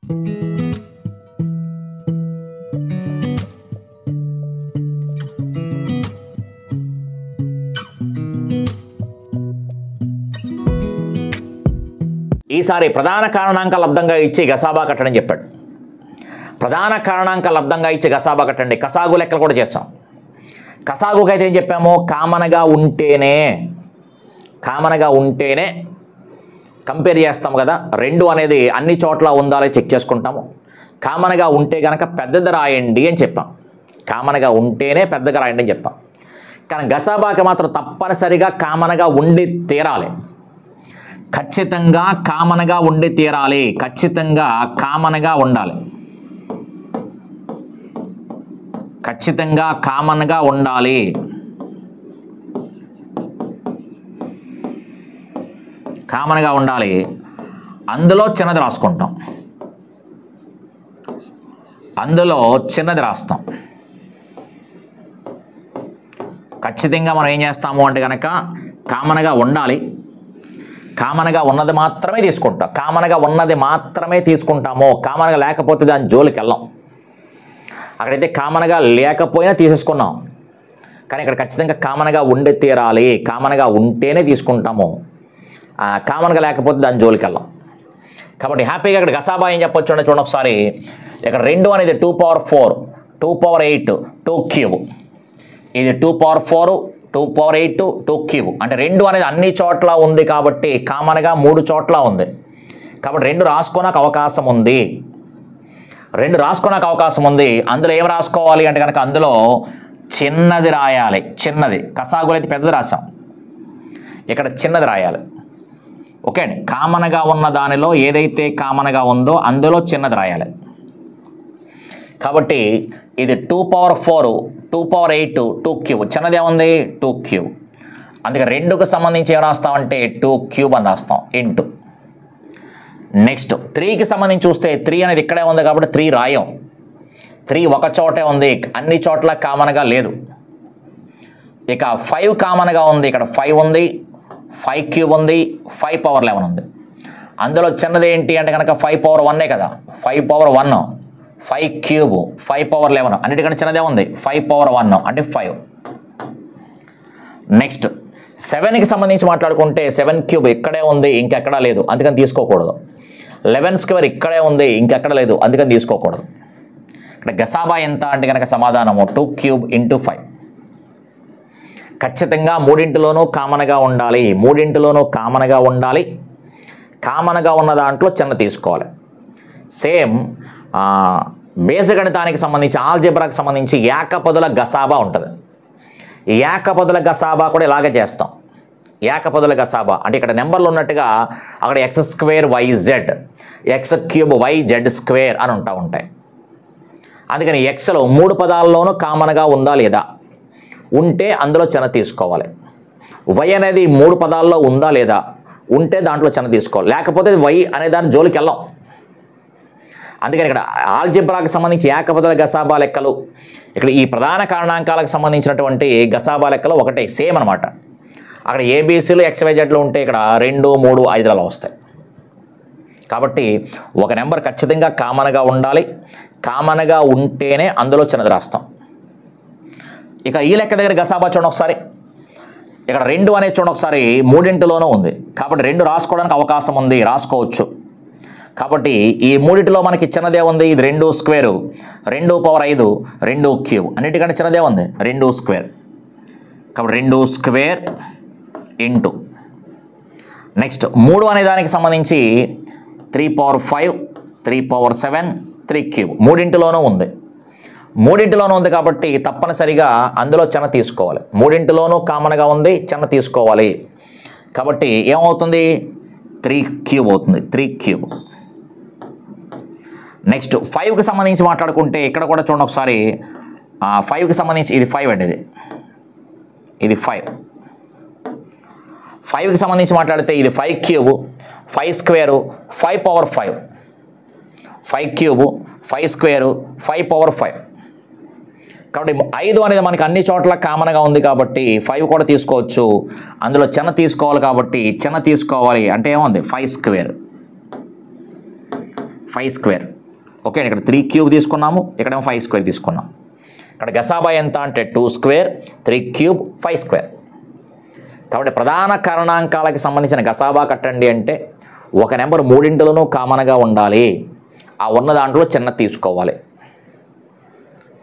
ఈసారి ప్రధాన కారణాంక లబ్ధంగా ఇచ్చి గసాబా కట్టడం చెప్పాడు. ప్రధాన కారణాంక లబ్ధంగా ఇచ్చి గసాబా కట్టండి. కసాగు లెక్కలు కూడా చేస్తాం. కసాగుకి అయితే ఏం చెప్పాము, కామన్గా ఉంటేనే కంపేర్ చేస్తాం కదా. 2 అనేది అన్ని చోట్ల ఉండాలి చెక్ చేసుకుంటాము. కామన్గా ఉంటే కనుక పెద్దది రాయండి అని చెప్పాం. కామన్గా ఉంటేనే పెద్దగా రాయండి అని చెప్పాం. కానీ గసాబాకి మాత్రం తప్పనిసరిగా కామన్గా ఉండి తీరాలి. ఖచ్చితంగా కామన్గా ఉండి తీరాలి. ఖచ్చితంగా కామన్గా ఉండాలి. ఖచ్చితంగా కామన్గా ఉండాలి. కామన్గా ఉండాలి. అందులో చిన్నది రాసుకుంటాం. అందులో చిన్నది రాస్తాం. ఖచ్చితంగా మనం ఏం చేస్తాము అంటే కనుక కామన్గా ఉండాలి. కామన్గా ఉన్నది మాత్రమే తీసుకుంటాం. కామన్గా ఉన్నది మాత్రమే తీసుకుంటాము. కామన్గా లేకపోతే దాని జోలికి వెళ్ళాం. అక్కడైతే కామన్గా లేకపోయినా తీసేసుకున్నాం. కానీ ఇక్కడ ఖచ్చితంగా కామన్గా ఉండి తీరాలి. కామన్గా ఉంటేనే తీసుకుంటాము. కామన్గా లేకపోతే దాని జోలికి వెళ్ళాం. కాబట్టి హ్యాపీగా ఇక్కడ గసాబా ఏం చెప్పొచ్చు అంటే చూడండి ఒకసారి. ఇక్కడ 2 అనేది 2 పవర్ 4, 2 పవర్ 8, 2 క్యూబ్. ఇది 2 పవర్ 4, 2 పవర్ 8, 2 క్యూబ్. అంటే 2 అనేది అన్ని చోట్ల ఉంది కాబట్టి కామన్గా 3 చోట్ల ఉంది. కాబట్టి 2 రాసుకోవడానికి అవకాశం ఉంది. 2 రాసుకోవడానికి అవకాశం ఉంది. అందులో ఏం రాసుకోవాలి అంటే కనుక అందులో చిన్నది రాయాలి. చిన్నది. కసాగులు అయితే పెద్దది రాసాం. ఇక్కడ చిన్నది రాయాలి. ఓకే అండి. కామన్గా ఉన్న దానిలో ఏదైతే కామన్గా ఉందో అందులో చిన్నది రాయాలి. కాబట్టి ఇది 2 పవర్ 4, 2 పవర్ 8, 2 క్యూబ్. చిన్నది ఏముంది 2 క్యూబ్. అందుకే 2కు సంబంధించి ఏం రాస్తామంటే 2 క్యూబ్ అని రాస్తాం. ఇంటూ నెక్స్ట్ 3కి సంబంధించి చూస్తే 3 అనేది ఇక్కడే ఉంది కాబట్టి 3 రాయం. 3 ఒక చోటే ఉంది, అన్ని చోట్ల కామన్గా లేదు. ఇక 5 కామన్గా ఉంది. ఇక్కడ 5 ఉంది, 5 క్యూబ్ ఉంది, 5 పవర్ 11 ఉంది. అందులో చిన్నది ఏంటి అంటే కనుక 5 పవర్ 1 కదా. 5 పవర్ 1, 5 క్యూబ్, 5 పవర్ 11. అన్నిటికంటే చిన్నదే ఉంది 5 పవర్ 1 అంటే 5. నెక్స్ట్ 7కి సంబంధించి మాట్లాడుకుంటే 7 క్యూబ్ ఇక్కడే ఉంది, ఇంకెక్కడా లేదు, అందుకని తీసుకోకూడదు. 11 స్క్వేర్ ఇక్కడే ఉంది, ఇంకెక్కడ లేదు, అందుకని తీసుకోకూడదు. ఇక్కడ గసాబా ఎంత అంటే కనుక సమాధానము 2 క్యూబ్ ఇంటూ 5. ఖచ్చితంగా 3ఇంటిలోనూ కామన్గా ఉండాలి. 3ఇంటిలోనూ కామన్గా ఉండాలి. కామన్గా ఉన్న దాంట్లో చిన్న తీసుకోవాలి. సేమ్ బీజగణితానికి సంబంధించి ఆల్జీబ్రాకి సంబంధించి ఏకపదుల గసాబా ఉంటుంది. ఈ ఏకపదుల గసాబా కూడా ఇలాగే చేస్తాం. ఏకపదుల గసాబా అంటే ఇక్కడ నెంబర్లు ఉన్నట్టుగా అక్కడ x² yz, x³ yz² అని ఉంటాయి. అందుకని ఎక్స్లో 3 పదాల్లోనూ కామన్గా ఉందా లేదా, ఉంటే అందులో చిన్న తీసుకోవాలి. y అనేది 3 పదాల్లో ఉందా లేదా, ఉంటే దాంట్లో చిన్న తీసుకోవాలి. లేకపోతే y అనే దాని జోలికి వెళ్ళాం. అందుకని ఇక్కడ ఆల్జీబ్రాకి సంబంధించి ఏకపదుల గసాబా లెక్కలు, ఇక్కడ ఈ ప్రధాన కారణాంకాలకు సంబంధించినటువంటి గసాబా లెక్కలు ఒకటే, సేమ్ అనమాట. అక్కడ ఏబీసీలు XYZలు ఉంటే ఇక్కడ 2, 3, 5లలో వస్తాయి. కాబట్టి ఒక నెంబర్ ఖచ్చితంగా కామన్గా ఉండాలి. కామన్గా ఉంటేనే అందులో చిన్నది రాస్తాం. ఇక ఈ లెక్క దగ్గర గసాబా చూడండి ఒకసారి. ఇక్కడ 2 అనేది చూడండి ఒకసారి 3ఇంటిలోనూ ఉంది కాబట్టి 2 రాసుకోవడానికి అవకాశం ఉంది, రాసుకోవచ్చు. కాబట్టి ఈ 3ఇంటిలో మనకి చిన్నదే ఉంది, ఇది 2 స్క్వేరు, 2 పవర్ 5, 2 క్యూబ్. అన్నిటికంటే చిన్నదే ఉంది 2 స్క్వేర్. కాబట్టి 2 స్క్వేర్ ఇంటూ నెక్స్ట్ 3 అనే దానికి సంబంధించి 3 పవర్ 5, 3 పవర్ 7, 3 క్యూబ్. 3ఇంటిలోనూ ఉంది. 3ఇంటిలోనూ ఉంది కాబట్టి తప్పనిసరిగా అందులో చిన్న తీసుకోవాలి. 3ఇంటిలోనూ కామన్గా ఉంది, చిన్న తీసుకోవాలి. కాబట్టి ఏమవుతుంది 3 క్యూబ్ అవుతుంది. 3 క్యూబ్. నెక్స్ట్ 5కి సంబంధించి మాట్లాడుకుంటే ఇక్కడ కూడా చూడండి ఒకసారి. 5కి సంబంధించి ఇది 5 అండి, ఇది 5. 5కి సంబంధించి మాట్లాడితే ఇది 5 cube, 5 square, 5 power 5. 5 cube, 5 square, 5 power 5. కాబట్టి 5 అనేది మనకి అన్ని చోట్ల కామన్గా ఉంది కాబట్టి 5 కూడా తీసుకోవచ్చు. అందులో చిన్న తీసుకోవాలి కాబట్టి చిన్న తీసుకోవాలి అంటే ఏముంది 5 స్క్వేర్. 5 స్క్వేర్. ఓకే, ఇక్కడ 3 క్యూబ్ తీసుకున్నాము, ఇక్కడేమో 5 స్క్వేర్ తీసుకున్నాం. ఇక్కడ గసాబా ఎంత అంటే 2 స్క్వేర్ 3 క్యూబ్ 5 స్క్వేర్. కాబట్టి ప్రధాన కారణాంకాలకి సంబంధించిన గసాబా కట్టండి అంటే ఒక నెంబర్ మూడింటిలోనూ కామన్గా ఉండాలి, ఆ ఉన్న దాంట్లో చిన్నది తీసుకోవాలి.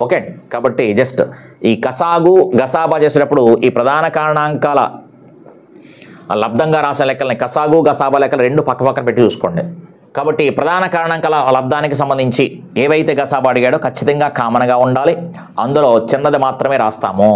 ఓకే, కాబట్టి జస్ట్ ఈ గసాబా చేసేటప్పుడు ఈ ప్రధాన కారణాంకాల లబ్ధంగా రాసే లెక్కల్ని గసాబా లెక్కలు రెండు పక్కపక్కన పెట్టి చూసుకోండి. కాబట్టి ప్రధాన కారణాంకాల లబ్ధానికి సంబంధించి ఏవైతే గసాబా అడిగాడో ఖచ్చితంగా కామన్గా ఉండాలి, అందులో చిన్నది మాత్రమే రాస్తాము.